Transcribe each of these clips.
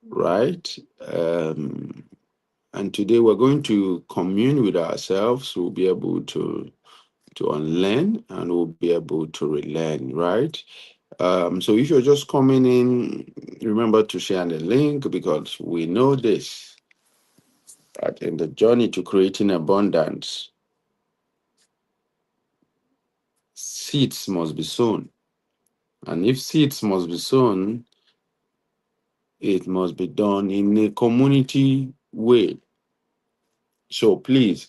right? And today we're going to commune with ourselves. We'll be able to unlearn and we'll be able to relearn, right? So if you're just coming in, remember to share the link because we know this that in the journey to creating abundance, seeds must be sown. And if seeds must be sown, it must be done in a community way. So please,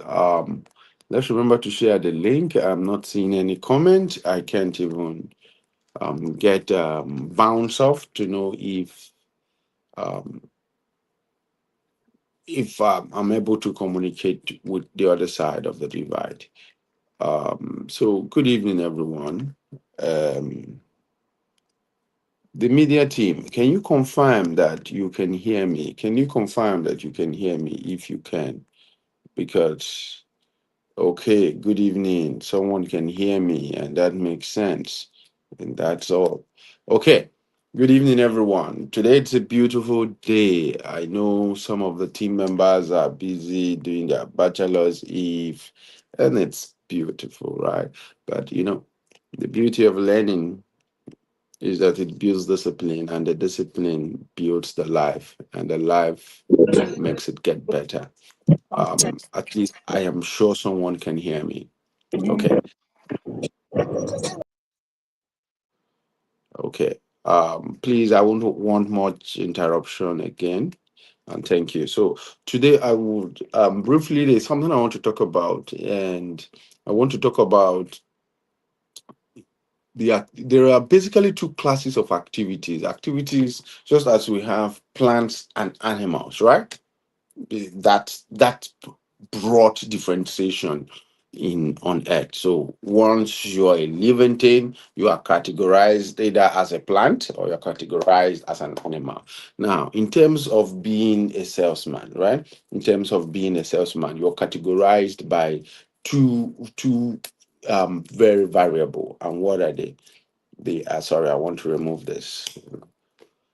let's remember to share the link. I'm not seeing any comment. I can't even get bounce off to know um, if I'm able to communicate with the other side of the divide. So good evening, everyone. Um, the media team, can you confirm that you can hear me? Can you confirm that you can hear me if you can? Because okay, good evening. Someone can hear me, and that makes sense. And that's all. Okay, good evening, everyone. Today it's a beautiful day. I know some of the team members are busy doing their bachelor's eve, and it's beautiful, right? But the beauty of learning is that it builds discipline, and the discipline builds the life, and the life makes it get better. At least I am sure someone can hear me. Okay. Okay. Please, I won't want much interruption again. And thank you. So today I would briefly, there's something I want to talk about, and I want to talk about there are basically two classes of activities. Activities just as we have plants and animals, right? That broad differentiation in on earth. So once you're a living thing, you are categorized either as a plant or you're categorized as an animal. Now, in terms of being a salesman, right? In terms of being a salesman, you're categorized by two very variable. And what are they? They are sorry, I want to remove this.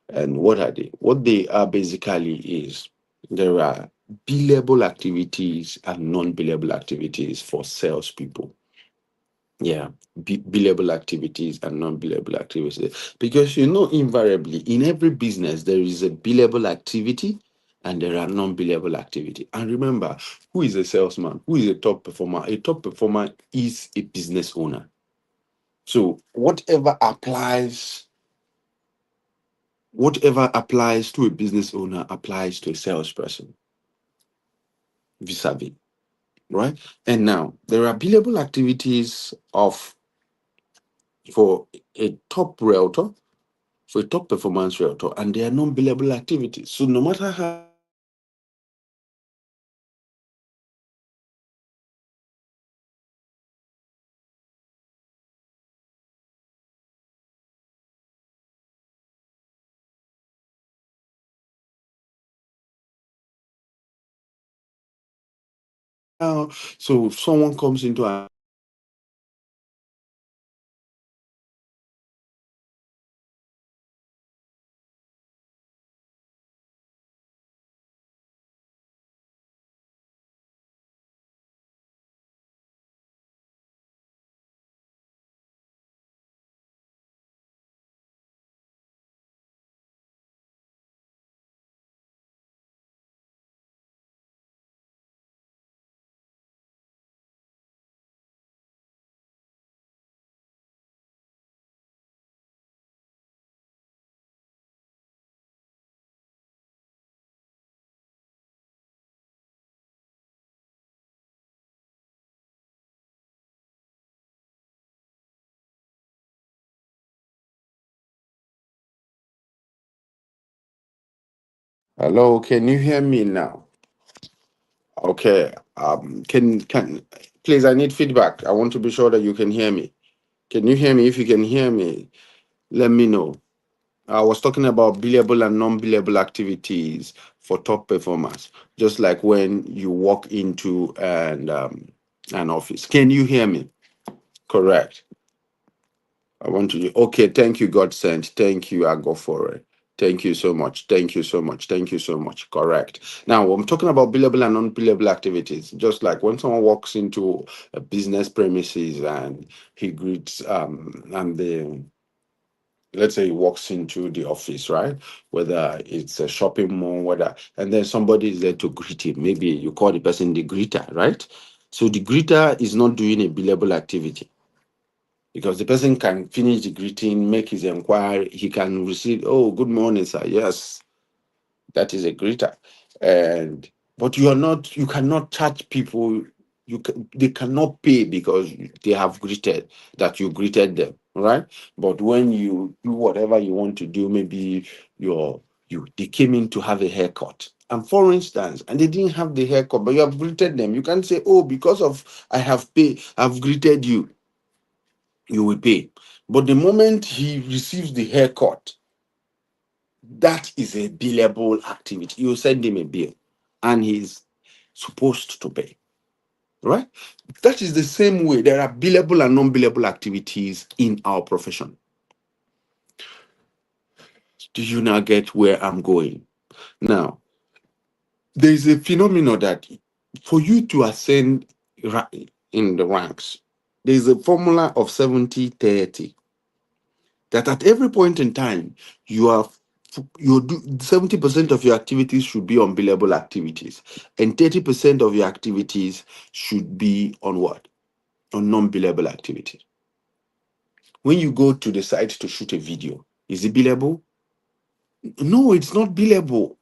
And what are they? What they are basically is there are billable activities and non-billable activities for salespeople. Yeah, billable activities and non-billable activities. Because invariably in every business there is a billable activity and there are non-billable activity. And remember, who is a salesman? Who is a top performer? A top performer is a business owner. So whatever applies to a business owner applies to a salesperson, vis-a-vis, right? And now there are billable activities of for a top realtor, for a top performance realtor, and there are non-billable activities. So no matter how so if someone comes into a hello, can you hear me now? Okay. Can please, I need feedback. I want to be sure that you can hear me. Can you hear me? If you can hear me, let me know. I was talking about billable and non-billable activities for top performers, just like when you walk into an office. Can you hear me? Correct. I want to. Okay, thank you, God sent. Thank you, I go for it. Thank you so much. Thank you so much. Thank you so much. Correct. Now, I'm talking about billable and non-billable activities. Just like when someone walks into a business premises and he greets, and the let's say he walks into the office, right? Whether it's a shopping mall, whether, and then somebody is there to greet him. Maybe you call the person the greeter, right? So the greeter is not doing a billable activity because the person can finish the greeting, make his inquiry, he can receive, oh, good morning, sir. Yes, that is a greeter. And but you are not, you cannot charge people, they cannot pay because they have greeted, that you greeted them, right? But when you do whatever you want to do, maybe your you they came in to have a haircut, and for instance, and they didn't have the haircut, but you have greeted them, you can't say, oh, because of I have paid, I've greeted you, you will pay. But the moment he receives the haircut, that is a billable activity. You send him a bill and he's supposed to pay, right? That is the same way there are billable and non-billable activities in our profession. Do you now get where I'm going? Now, there is a phenomenon that for you to ascend in the ranks, there is a formula of 70-30, that at every point in time, you are you do 70% of your activities should be on billable activities, and 30% of your activities should be on what? On non-billable activities. When you go to the site to shoot a video, is it billable? No, it's not billable.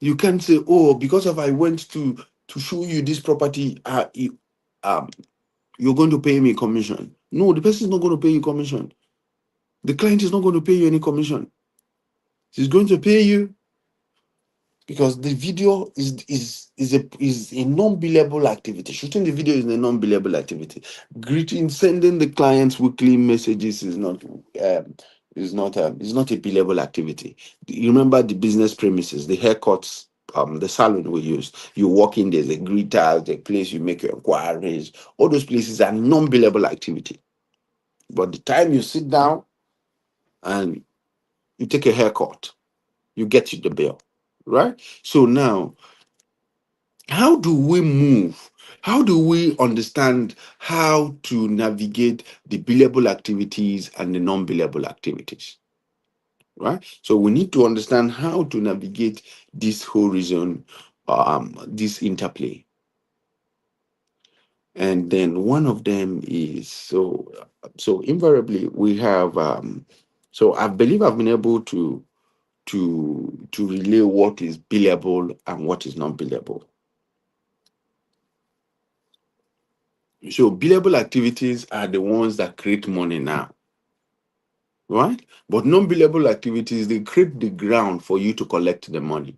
You can't say, oh, because of I went to show you this property, um, you're going to pay me commission. No, the person is not going to pay you commission. The client is not going to pay you any commission. He's going to pay you because the video is a non-billable activity. Shooting the video is a non-billable activity. Greeting, sending the clients weekly messages is not a billable activity. You remember the business premises, the haircuts, the salon we use. You walk in, there's a greeter, the place you make your inquiries. All those places are non-billable activity. But the time you sit down and you take a haircut, you get you the bill, right? So now, how do we move? How do we understand how to navigate the billable activities and the non-billable activities? Right? So we need to understand how to navigate this horizon, this interplay. And then one of them is so invariably we have so I believe I've been able to relay what is billable and what is non-billable. So billable activities are the ones that create money now, right? But non-billable activities, they create the ground for you to collect the money.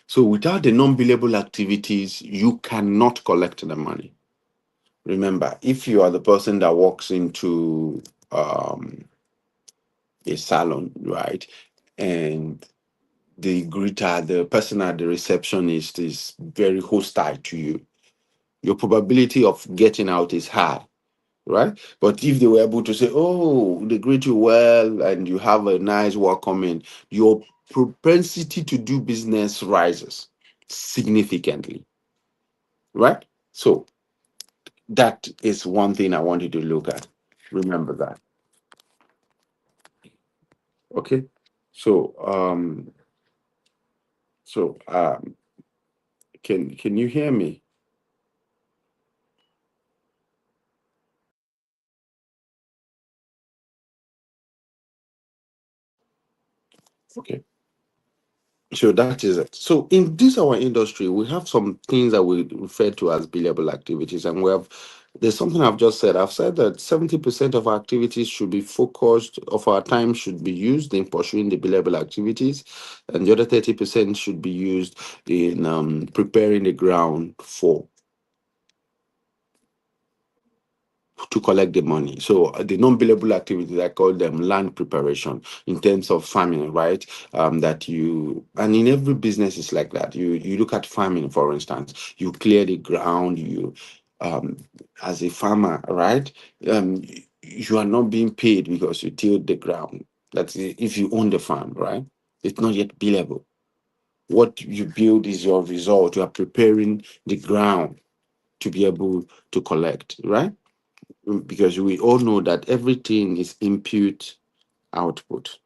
So without the non-billable activities, you cannot collect the money. Remember, if you are the person that walks into a salon, right, and the greeter, the person at the receptionist is very hostile to you, your probability of getting out is high, right? But if they were able to say, oh, they greet you well and you have a nice welcoming, your propensity to do business rises significantly, right? So that is one thing I want you to look at. Remember that. Okay. So so can you hear me? Okay. So that is it. So in this our industry, we have some things that we refer to as billable activities, and we have there's something I've just said. I've said that 70% of our activities should be focused, of our time should be used in pursuing the billable activities, and the other 30% should be used in preparing the ground for to collect the money. So the non-billable activities, I call them land preparation in terms of farming, right? That you and in every business is like that. You look at farming, for instance, you clear the ground, you um as a farmer, right? You are not being paid because you tilled the ground. That's if you own the farm, right? It's not yet billable. What you build is your result. You are preparing the ground to be able to collect, right? Because we all know that everything is input, output.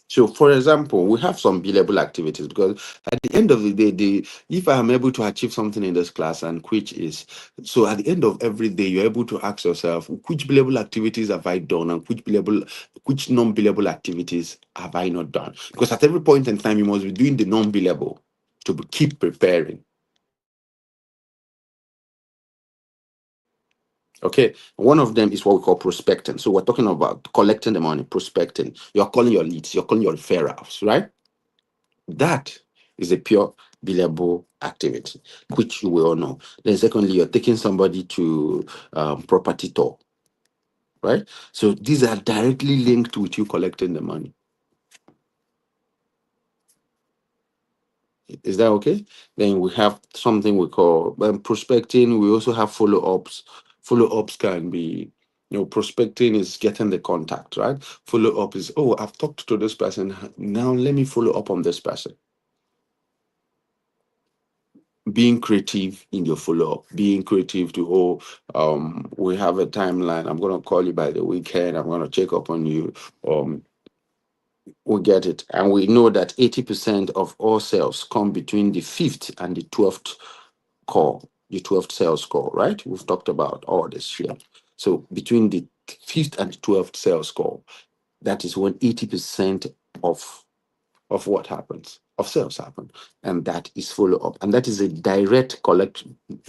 So, for example, we have some billable activities because at the end of the day, if I am able to achieve something in this class, and which is so, at the end of every day, you're able to ask yourself, which billable activities have I done, and which non-billable activities have I not done? Because at every point in time, you must be doing the non-billable to keep preparing. Okay, one of them is what we call prospecting. So we're talking about collecting the money, prospecting. You're calling your leads, you're calling your referrals, right? That is a pure billable activity, which you will all know. Then, secondly, you're taking somebody to property tour, right? So these are directly linked with you collecting the money. Is that okay? Then we have something we call prospecting. We also have follow ups. Follow ups can be, prospecting is getting the contact, right? Follow up is, oh, I've talked to this person. Now let me follow up on this person. Being creative in your follow-up, being creative to, we have a timeline. I'm going to call you by the weekend. I'm going to check up on you. Um, we get it. And we know that 80% of all sales come between the 5th and the 12th call, the 12th sales call, right? We've talked about all this here. So between the 5th and the 12th sales call, that is when 80% of what happens, of sales happen, and that is follow up, and that is a direct collect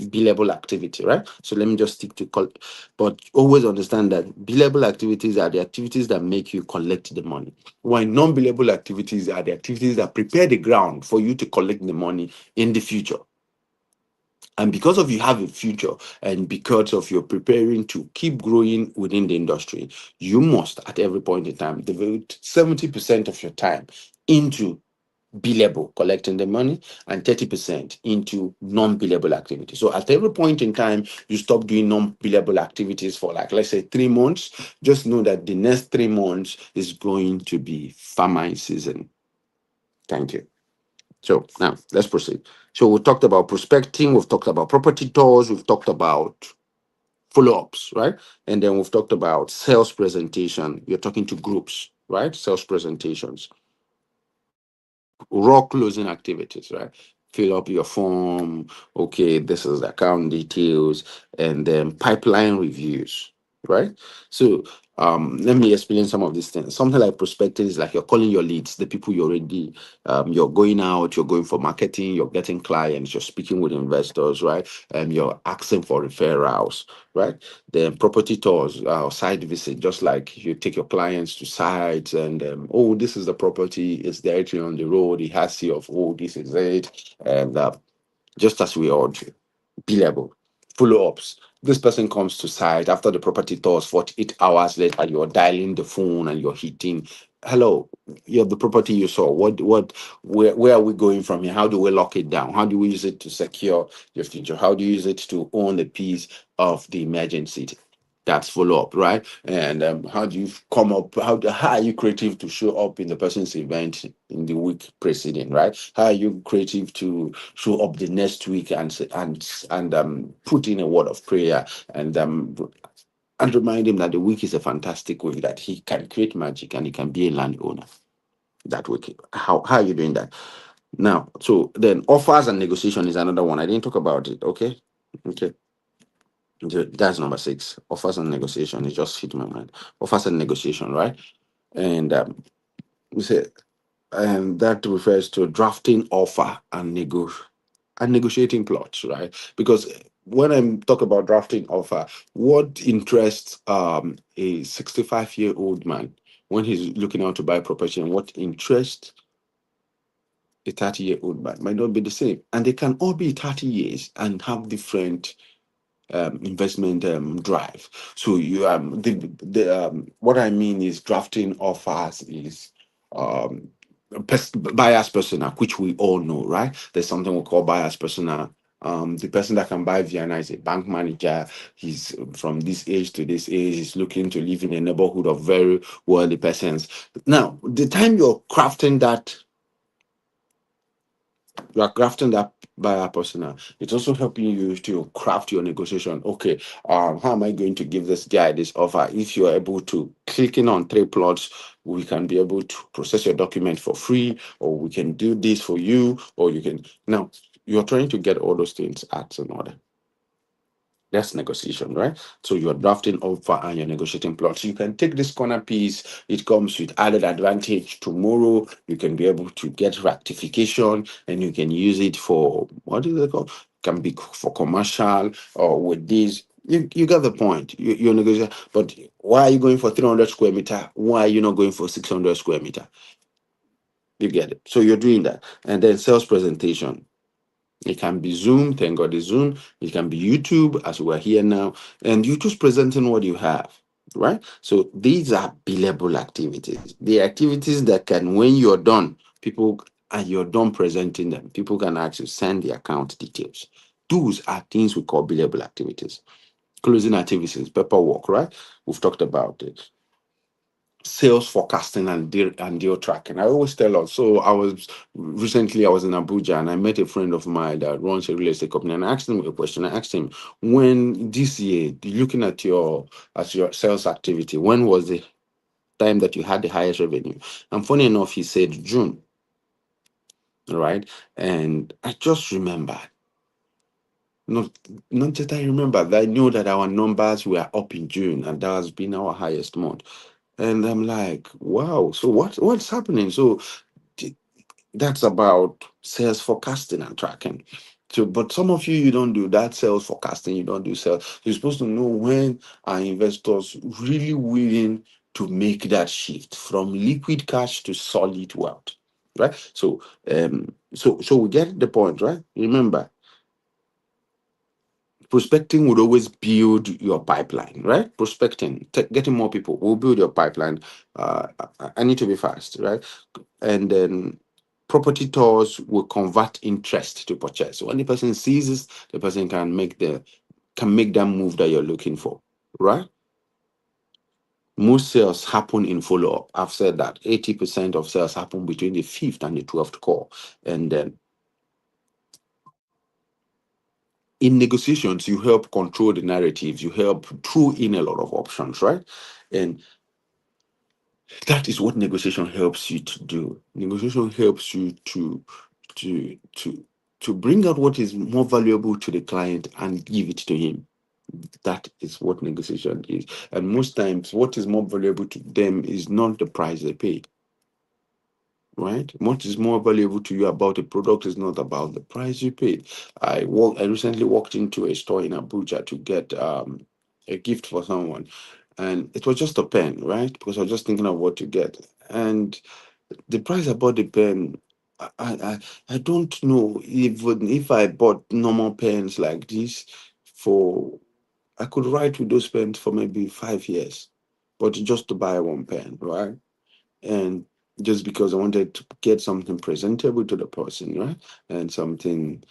billable activity, right? So let me just stick to but always understand that billable activities are the activities that make you collect the money, while non-billable activities are the activities that prepare the ground for you to collect the money in the future. And because of you have a future, and because of you're preparing to keep growing within the industry, you must at every point in time devote 70% of your time into billable, collecting the money, and 30% into non-billable activities. So at every point in time, you stop doing non-billable activities for, like, let's say 3 months, just know that the next 3 months is going to be farming season. Thank you. So now let's proceed. So we talked about prospecting, we've talked about property tours, we've talked about follow-ups, right? And then we've talked about sales presentation. You're talking to groups, right? Sales presentations, raw closing activities, right? Fill up your form. Okay, this is the account details, and then pipeline reviews, right? So let me explain some of these things. Something like prospecting is like you're calling your leads, the people you already you're going out, you're going for marketing, you're getting clients, you're speaking with investors, right? And you're asking for referrals, right? Then property tours, site visit, just like you take your clients to sites, and oh, this is the property, it's directly on the road, it has see of, oh, this is it, and just as we all do. Billable. Follow-ups. This person comes to site after the property tours. 48 hours later, you're dialing the phone and you're hitting, hello, you have the property you saw. Where are we going from here? How do we lock it down? How do we use it to secure your future? How do you use it to own a piece of the emergency? That's follow up, right? And how do you come up? How are you creative to show up in the person's event in the week preceding, right? How are you creative to show up the next week and put in a word of prayer and remind him that the week is a fantastic week, that he can create magic and he can be a landowner that week. How are you doing that? Now, so then offers and negotiation is another one. I didn't talk about it. Okay. Okay. That's number 6. Offers and negotiation. It just hit my mind. Offers and negotiation, right? And we say, and that refers to drafting offer and negotiating plots, right? Because when I talk about drafting offer, what interests a 65-year-old man when he's looking out to buy property, and what interests a 30-year-old man might not be the same, and they can all be 30 years and have different investment drive. So you the what I mean is drafting offers is buyer's persona, which we all know, right? There's something we call buyer's persona The person that can buy Vienna is a bank manager. He's from this age to this age. He's looking to live in a neighborhood of very wealthy persons. Now, the time you are crafting that buyer persona, it's also helping you to craft your negotiation. Okay, how am I going to give this guy this offer? If you're able to clicking on three plots, we can be able to process your document for free, or we can do this for you, or you can now you're trying to get all those things at in order. That's negotiation, right? So you're drafting offer and you're negotiating plots. You can take this corner piece, it comes with added advantage. Tomorrow, you can be able to get rectification and you can use it for what is it called? Can be for commercial or with this. You get the point. You're negotiating. But why are you going for 300 square meter? Why are you not going for 600 square meter? You get it. So you're doing that. And then sales presentation. It can be Zoom, thank God it's Zoom. It can be YouTube, as we're here now, and you're just presenting what you have, right? So these are billable activities. The activities that can, when you're done, people and you're done presenting them, people can actually send the account details. Those are things we call billable activities. Closing activities, paperwork, right? We've talked about it, sales forecasting and deal tracking. I always tell us. So I was in Abuja and I met a friend of mine that runs a real estate company and I asked him a question. I asked him, when this year, looking at your sales activity, when was the time that you had the highest revenue? And funny enough, he said June, right? And I just remembered. Not, not just I remember that I knew that our numbers were up in June and that has been our highest month. And I'm like, wow, so what's happening? So th- that's about sales forecasting and tracking. So, but some of you don't do that sales forecasting, you don't do sales. You're supposed to know when are investors really willing to make that shift from liquid cash to solid wealth. Right? So we get the point, right? Remember, prospecting would always build your pipeline, right? Prospecting, getting more people will build your pipeline. I need to be fast, right? And then property tours will convert interest to purchase. So when the person sees this, the person can make that move that you're looking for, right? Most sales happen in follow up. I've said that 80% of sales happen between the fifth and the 12th call. And then in negotiations, you help control the narratives, you help throw in a lot of options, right? And that is what negotiation helps you to do. Negotiation helps you to to to bring out what is more valuable to the client and give it to him. That is what negotiation is. And most times, what is more valuable to them is not the price they pay, right? What is more valuable to you about a product is not about the price you paid. I recently walked into a store in Abuja to get a gift for someone, and it was just a pen, right? Because I was just thinking of what to get, and the price I bought the pen. I don't know even if I bought normal pens like this for I could write with those pens for maybe 5 years, but just to buy one pen, right? And just because I wanted to get something presentable to the person, right? And something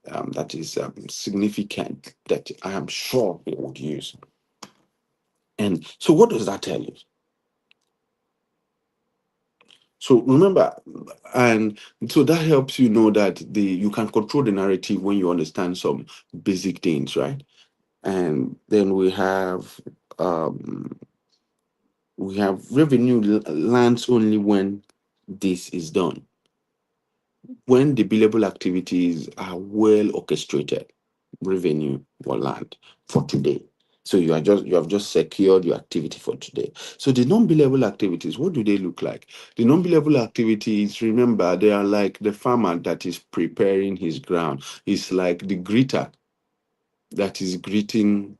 that is significant that I am sure they would use. And so, what does that tell you? So remember, and so that helps you know that you can control the narrative when you understand some basic things, right? And then we have revenue lands only when this is done. When the billable activities are well orchestrated, revenue will land for today. So you have just secured your activity for today. So the non-billable activities, what do they look like? The non-billable activities, remember, they are like the farmer that is preparing his ground. It's like the greeter that is greeting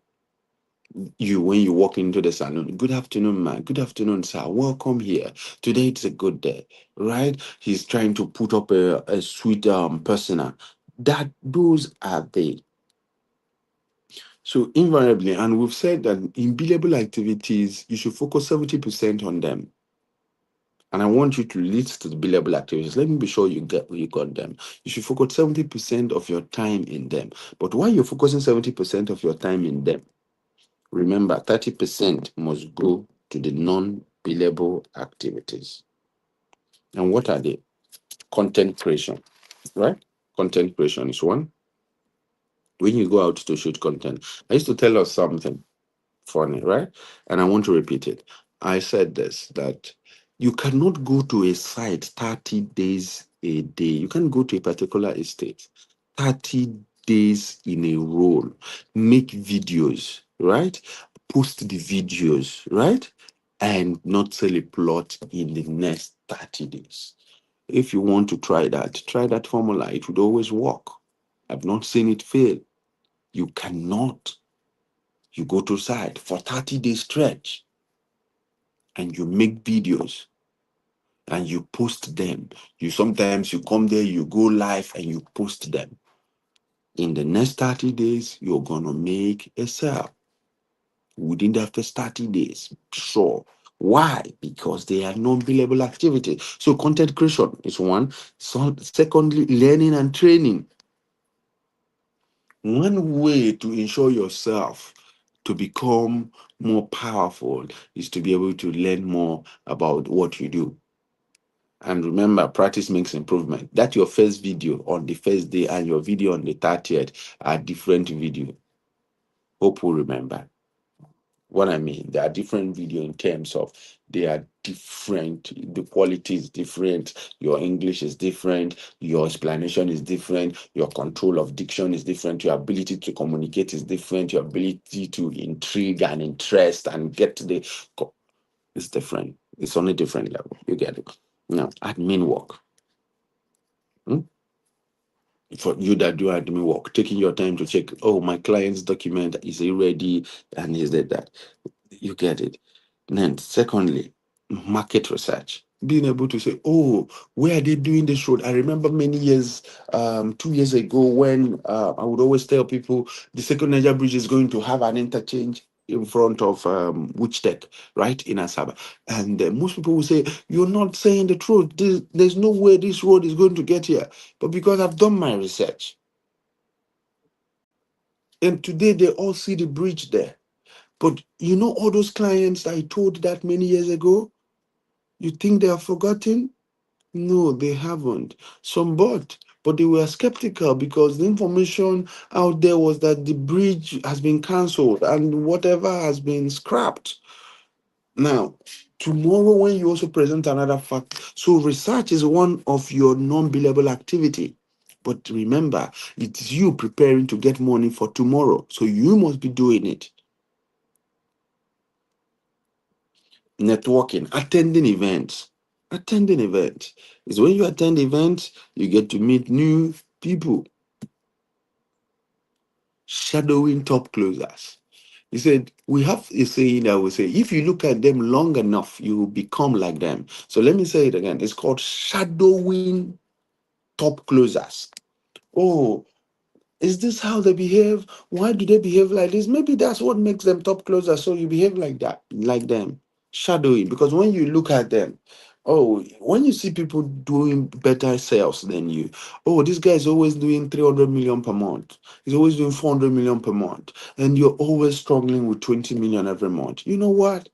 you when you walk into the salon. Good afternoon, man. Good afternoon, sir. Welcome here. Today it's a good day, right? He's trying to put up a sweet persona. That those are they. So invariably, and we've said that in billable activities, you should focus 70% on them. And I want you to list the billable activities. Let me be sure you got them. You should focus 70% of your time in them. But while you're focusing 70% of your time in them, remember 30% must go to the non-billable activities. And what are they? Content creation, right? Content creation is one. When you go out to shoot content, I used to tell us something funny, right? And I want to repeat it. I said this, that you cannot go to a site 30 days a day. You can't go to a particular estate 30 days in a row, make videos, right? Post the videos, right? And not sell a plot in the next 30 days. If you want to try that formula. It would always work. I've not seen it fail. You cannot. You go to site for 30 days stretch and you make videos and you post them. You sometimes you come there, you go live and you post them. In the next 30 days, you're gonna make a sale within the first 30 days. Sure. Why? Because they are non-billable activity. So content creation is one. So secondly, learning and training. One way to ensure yourself to become more powerful is to be able to learn more about what you do. And remember, practice makes improvement. That your first video on the first day and your video on the 30th are different video. Hope you remember what I mean. They are different video in terms of they are different. The quality is different. Your English is different. Your explanation is different. Your control of diction is different. Your ability to communicate is different. Your ability to intrigue and interest and get to the it's different. It's on a different level. You get it. Now, admin work. Hmm? For you that do admin work, taking your time to check, oh, my client's document, is he ready? And is that? You get it. And then, secondly, market research. Being able to say, oh, where are they doing this road? I remember many years, 2 years ago, when I would always tell people the second Niger Bridge is going to have an interchange in front of Witch Tech, right in Asaba. And most people will say, you're not saying the truth. There's no way this road is going to get here. But because I've done my research, and today they all see the bridge there. But you know, all those clients I told that many years ago, you think they have forgotten? No, they haven't. Some bought, but they were skeptical because the information out there was that the bridge has been cancelled and whatever has been scrapped. Now, tomorrow when you also present another fact, so research is one of your non-billable activity. But remember, it's you preparing to get money for tomorrow. So you must be doing it. Networking, attending events. Attending events is when you attend events, you get to meet new people. Shadowing top closers. He said, we have a saying that we say, if you look at them long enough, you will become like them. So let me say it again. It's called shadowing top closers. Oh, is this how they behave? Why do they behave like this? Maybe that's what makes them top closers. So you behave like that, like them. Shadowing. Because when you look at them, oh, when you see people doing better sales than you, oh, this guy is always doing 300 million per month. He's always doing 400 million per month. And you're always struggling with 20 million every month. You know what?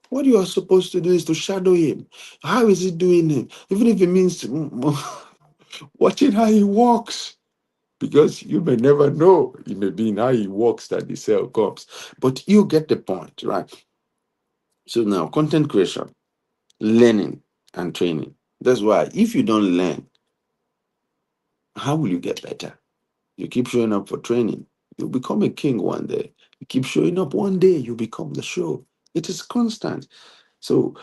What you are supposed to do is to shadow him. How is he doing it? Even if it means watching how he walks. Because you may never know. It may be in how he walks that the sale comes. But you get the point, right? So now, content creation, learning, and training. That's why if you don't learn, how will you get better? You keep showing up for training, you'll become a king one day. You keep showing up one day, you become the show. It is constant. So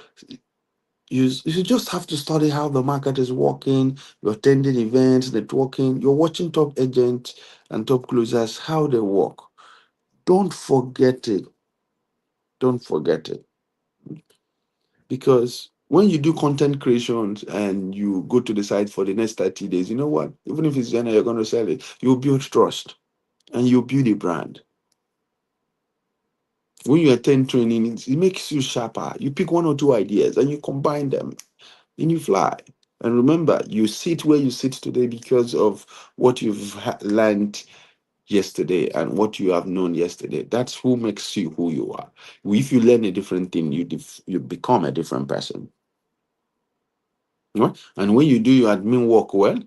you just have to study how the market is working. You're attending events, networking, you're watching top agents and top closers, how they work. Don't forget it. Don't forget it. Because when you do content creations and you go to the site for the next 30 days, you know what? Even if it's Ghana, you're going to sell it. You'll build trust and you'll build a brand. When you attend training, it makes you sharper. You pick one or two ideas and you combine them and you fly. And remember, you sit where you sit today because of what you've learned yesterday and what you have known yesterday. That's who makes you who you are. If you learn a different thing, you become a different person. Right? And when you do your admin work well,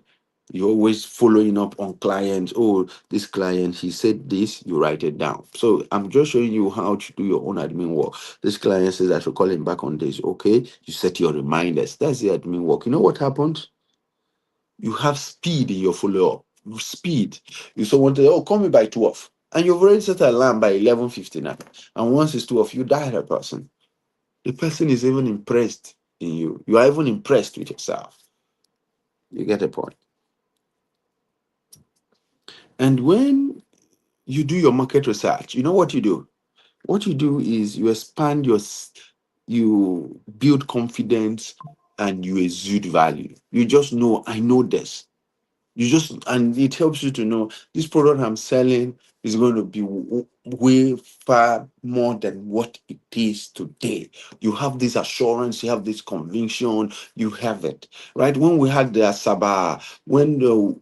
you're always following up on clients. Oh, this client, he said this, you write it down. So I'm just showing you how to do your own admin work. This client says I should call him back on this. Okay, you set your reminders. That's the admin work. You know what happens? You have speed in your follow up. Speed. You someone say, oh, call me by 12. And you've already set an alarm by 11:59. And once it's 12, you dial a person. The person is even impressed in you. You are even impressed with yourself. You get the point. And when you do your market research, you know what you do? What you do is you expand you build confidence and you exude value. You just know, I know this. And it helps you to know this product I'm selling is going to be way far more than what it is today. You have this assurance, you have this conviction, you have it, right? When we had the Asaba, when the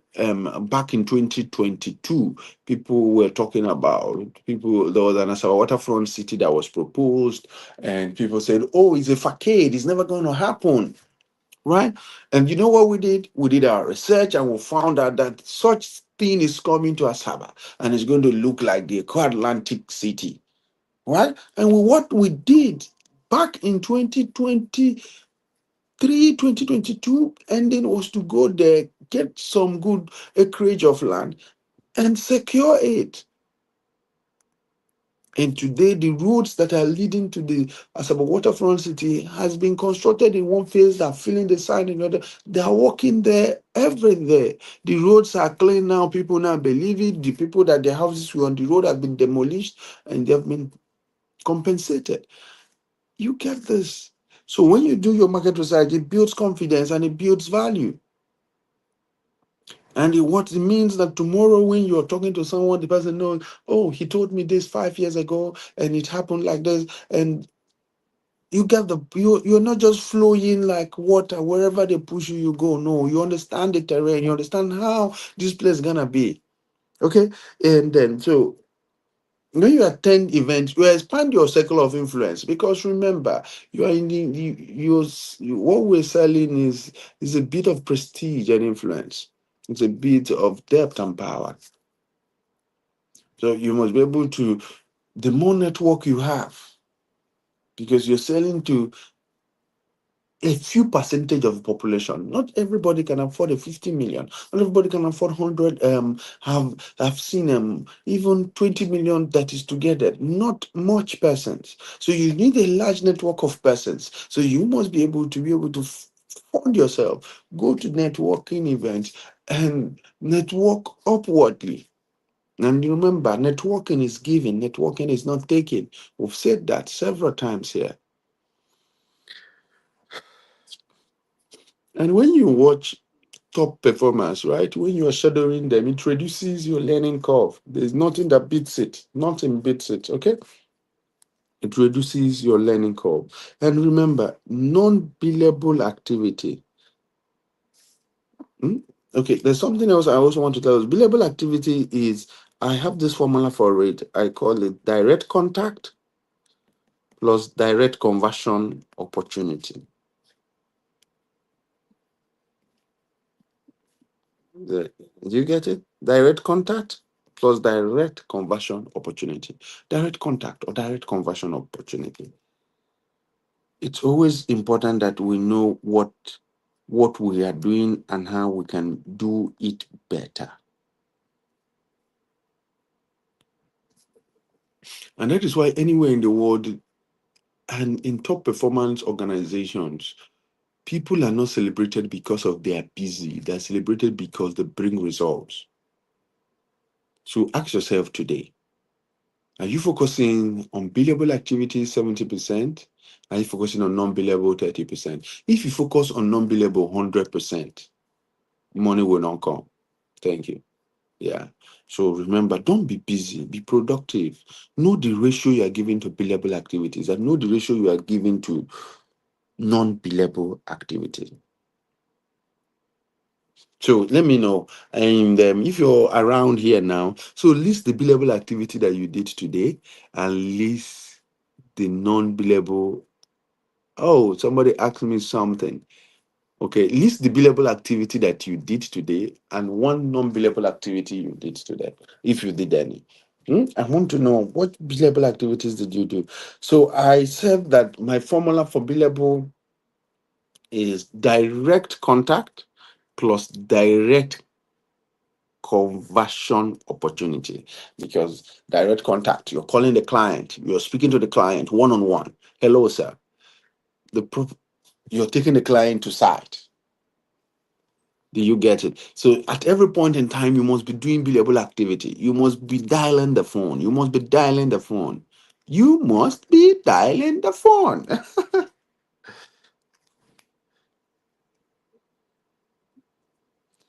back in 2022, people were talking about there was an Asaba waterfront city that was proposed, and people said, oh, it's a facade, it's never going to happen, right? And you know what we did? We did our research and we found out that such thing is coming to Asaba and it's going to look like the Atlantic city, right? And what we did back in 2023, 2022, ending was to go there, get some good acreage of land and secure it. And today, the roads that are leading to the Asaba waterfront city has been constructed in one phase. They're filling the side in another. They are walking there every day. The roads are clean now. People now believe it. The people that their houses were on the road have been demolished and they have been compensated. You get this. So when you do your market research, it builds confidence and it builds value. And what it means that tomorrow, when you're talking to someone, the person knows, oh, he told me this 5 years ago, and it happened like this, and you get you're not just flowing like water wherever they push you, you go. No, you understand the terrain, you understand how this place is gonna be. Okay, and then so when you attend events, you expand your circle of influence because remember, you are in the what we're selling is a bit of prestige and influence. It's a bit of depth and power. So you must be able to, the more network you have, because you're selling to a few percentage of the population. Not everybody can afford a 50 million. Not everybody can afford 100. Have seen even 20 million that is together. Not much persons. So you need a large network of persons. So you must be able to fund yourself, go to networking events and network upwardly. And remember, networking is giving, networking is not taking. We've said that several times here. And when you watch top performance, right? When you are shadowing them, it reduces your learning curve. There's nothing that beats it. Nothing beats it. Okay. It reduces your learning curve. And remember, non-billable activity. Hmm? Okay, there's something else I also want to tell us. Billable activity is, I have this formula for it. I call it direct contact plus direct conversion opportunity. Do you get it? Direct contact plus direct conversion opportunity. Direct contact or direct conversion opportunity. It's always important that we know what we are doing and how we can do it better. And that is why anywhere in the world and in top performance organizations, people are not celebrated because of they are busy. They're celebrated because they bring results. So ask yourself today, are you focusing on billable activities 70%? Are you focusing on non-billable 30%? If you focus on non-billable 100%, money will not come. Thank you. Yeah. So remember, don't be busy, be productive. Know the ratio you are giving to billable activities and know the ratio you are giving to non-billable activities. So let me know. And if you're around here now, so list the billable activity that you did today and list the non-billable. Oh, somebody asked me something. Okay, list the billable activity that you did today and one non-billable activity you did today, if you did any. I want to know what billable activities did you do. So I said that my formula for billable is direct contact plus direct conversion opportunity, because direct contact, you're calling the client, you're speaking to the client one on one. Hello, sir. The you're taking the client to site. Do you get it? So at every point in time, you must be doing billable activity. You must be dialing the phone. You must be dialing the phone. You must be dialing the phone.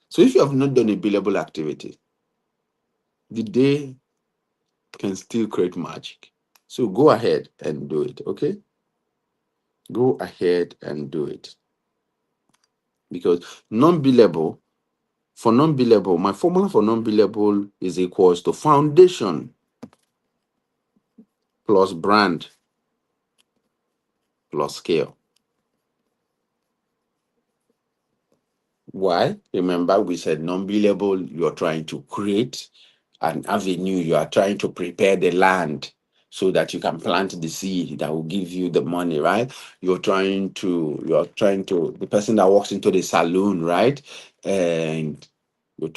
So if you have not done a billable activity, the day can still create magic. So go ahead and do it. Okay, go ahead and do it, because non-billable, for non-billable, my formula for non-billable is equals to foundation plus brand plus scale. Why? Remember, we said non-billable, you're trying to create an avenue, you are trying to prepare the land so that you can plant the seed that will give you the money, right? The person that walks into the saloon, right? And you're,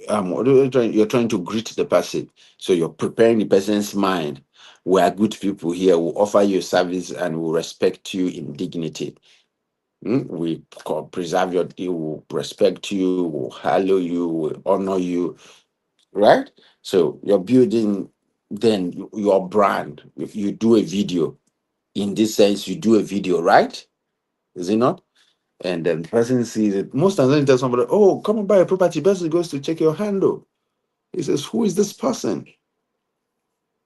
what are you you're trying to greet the person. So you're preparing the person's mind. We are good people here. We'll offer you service and will respect you in dignity. We preserve you, will respect you, will hallow you, will honor you, right? So you're building then your brand. If you do a video, in this sense, you do a video, right? Is it not? And then the person sees it. Most times when you tell somebody, oh, come and buy a property, person goes to check your handle. He says, who is this person?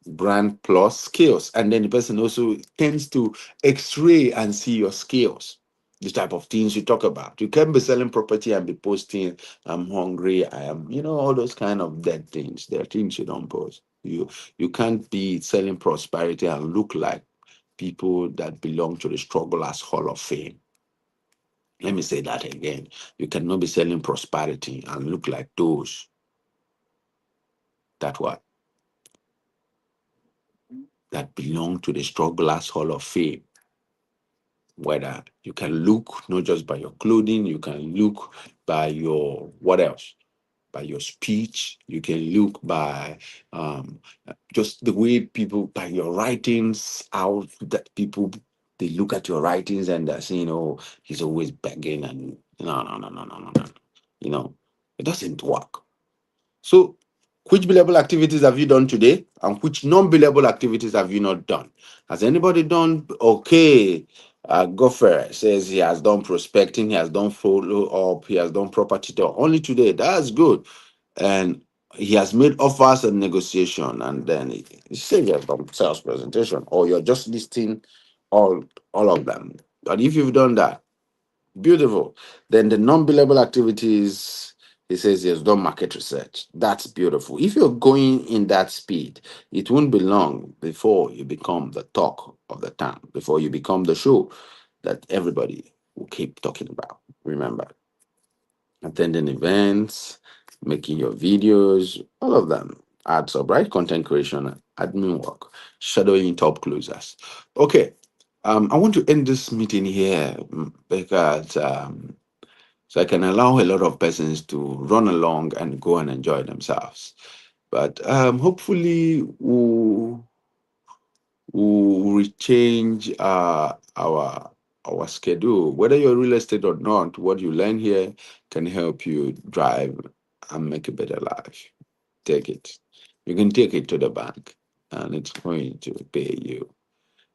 Brand plus skills. And then the person also tends to x-ray and see your skills, the type of things you talk about. You can't be selling property and be posting, I'm hungry, I am, all those kind of dead things. There are things you don't post. You can't be selling prosperity and look like people that belong to the strugglers hall of fame. Let me say that again. You cannot be selling prosperity and look like those that what that belong to the strugglers hall of fame. Whether you can look not just by your clothing, you can look by your what else? By your speech, you can look by um, just the way people, by your writings, how that people, they look at your writings and they're saying, oh, he's always begging, and no. It doesn't work. So, which billable activities have you done today, and which non-billable activities have you not done? Has anybody done? Okay, Gopher says he has done prospecting, he has done follow up, he has done property tour only today. That's good, and he has made offers and negotiation, and then he said he has done sales presentation, or you're just listing all of them. But if you've done that, beautiful. Then the non-billable activities, he says he has done market research. That's beautiful. If you're going in that speed, it won't be long before you become the talk of the town, before you become the show that everybody will keep talking about. Remember, attending events, making your videos, all of them adds up, right? Content creation, admin work, shadowing top closers. Okay. I want to end this meeting here because so I can allow a lot of persons to run along and go and enjoy themselves. But hopefully we'll change our schedule. Whether you're real estate or not, what you learn here can help you drive and make a better life. Take it. You can take it to the bank and it's going to pay you.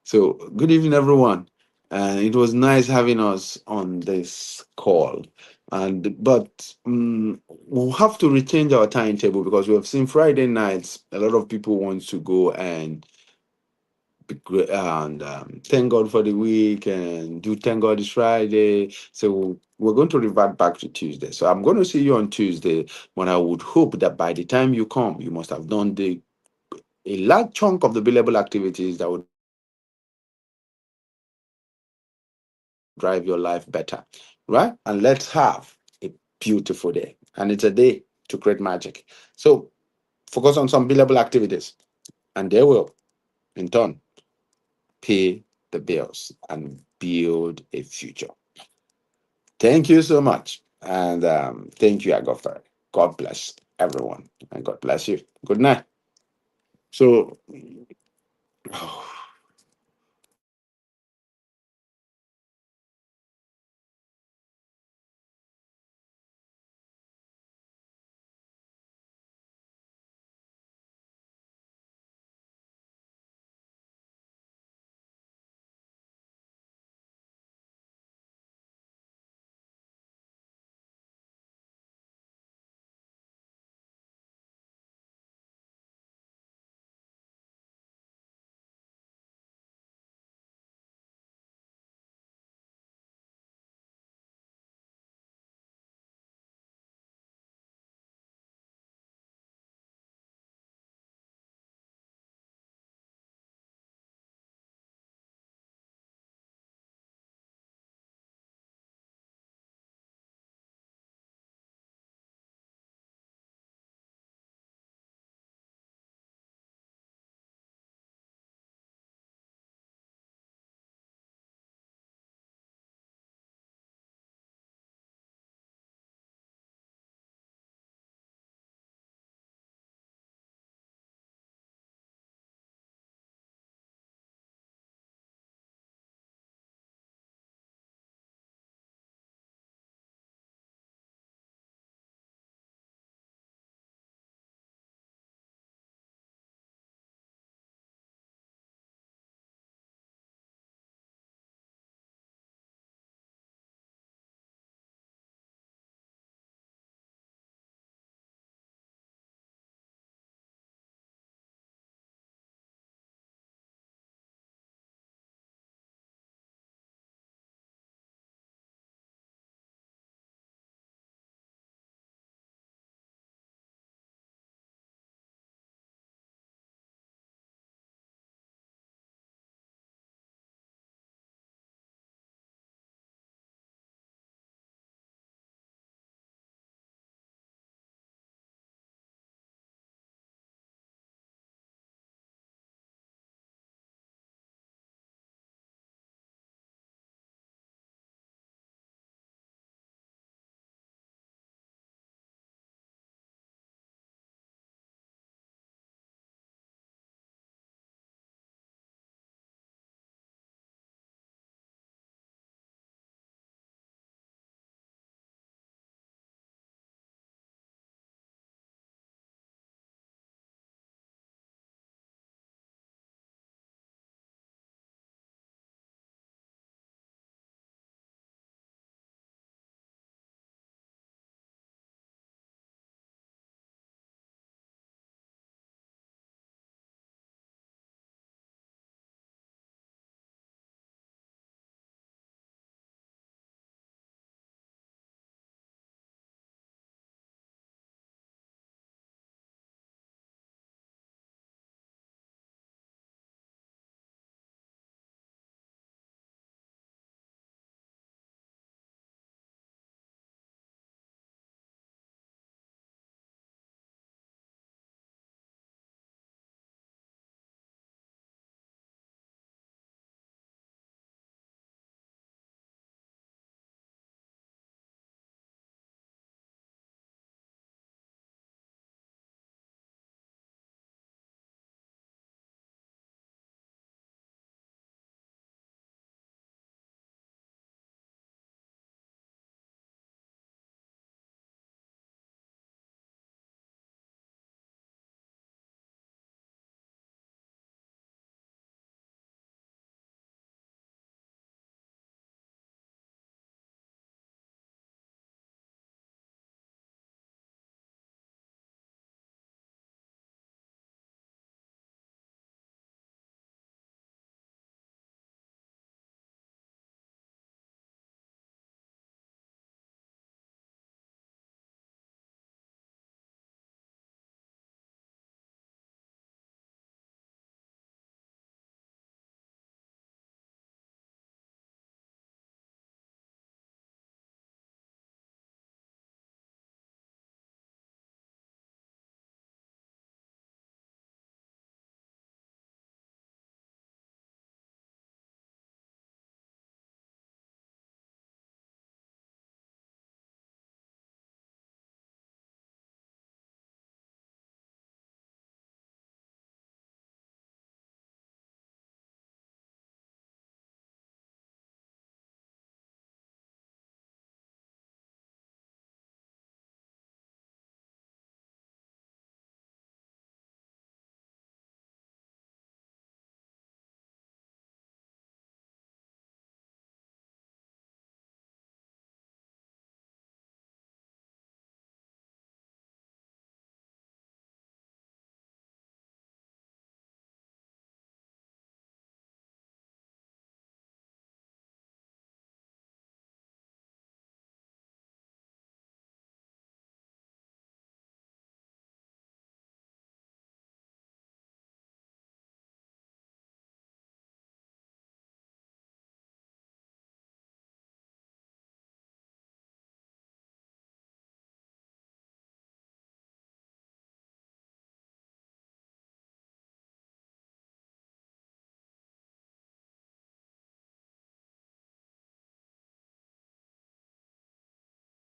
So good evening, everyone. And it was nice having us on this call. And but we'll have to rechange our timetable because we have seen Friday nights. A lot of people want to go and thank God for the week and do thank God it's Friday. So we're going to revert back to Tuesday. So I'm going to see you on Tuesday, when I would hope that by the time you come, you must have done the a large chunk of the billable activities that will drive your life better, right? And let's have a beautiful day. And it's a day to create magic. So focus on some billable activities, and they will, in turn, pay the bills and build a future. Thank you so much. And thank you, Agofar. God bless everyone. And God bless you. Good night. So